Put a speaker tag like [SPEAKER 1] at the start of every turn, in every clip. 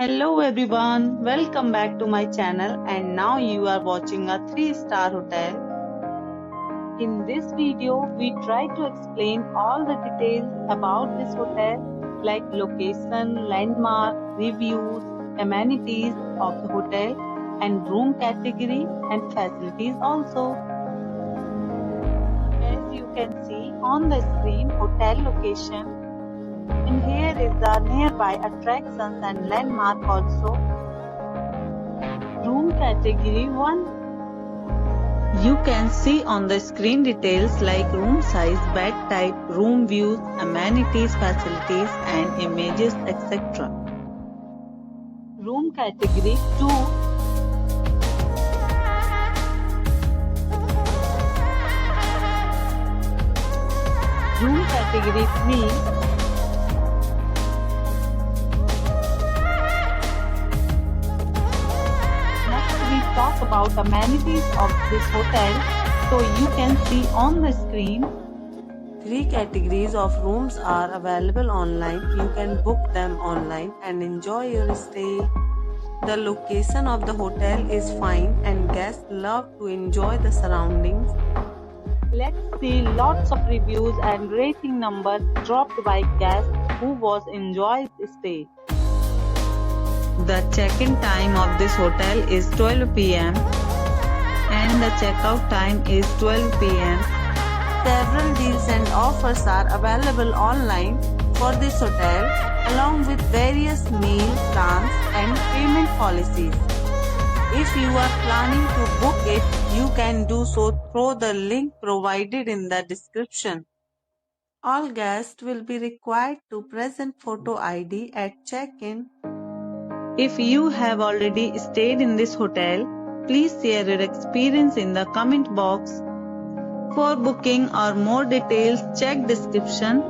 [SPEAKER 1] Hello everyone, welcome back to my channel and now you are watching a 3-star hotel. In this video, we try to explain all the details about this hotel like location, landmark, reviews, amenities of the hotel and room category and facilities also. As you can see on the screen, hotel location. And here is the nearby attractions and landmark also. Room category 1. You can see on the screen details like room size, bed type, room views, amenities, facilities and images etc. Room category 2. Room category 3. Talk about amenities of this hotel, so you can see on the screen. 3 categories of rooms are available online. You can book them online and enjoy your stay. The location of the hotel is fine and guests love to enjoy the surroundings. Let's see lots of reviews and rating numbers dropped by guests who was enjoyed stay. The check-in time of this hotel is 12 p.m. and the check-out time is 12 p.m. Several deals and offers are available online for this hotel along with various meal plans and payment policies. If you are planning to book it, you can do so through the link provided in the description. All guests will be required to present photo ID at check-in. If you have already stayed in this hotel, please share your experience in the comment box. For booking or more details, check description.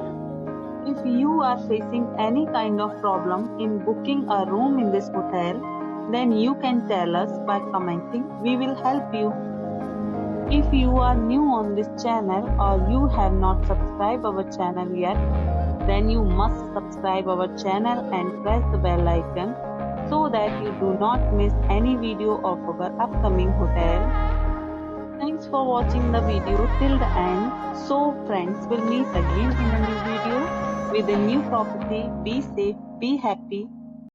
[SPEAKER 1] If you are facing any kind of problem in booking a room in this hotel, then you can tell us by commenting. We will help you. If you are new on this channel or you have not subscribed our channel yet, then you must subscribe our channel and press the bell icon so that you do not miss any video of our upcoming hotel. Thanks for watching the video till the end. So friends, will meet again in a new video with a new property. Be safe, be happy.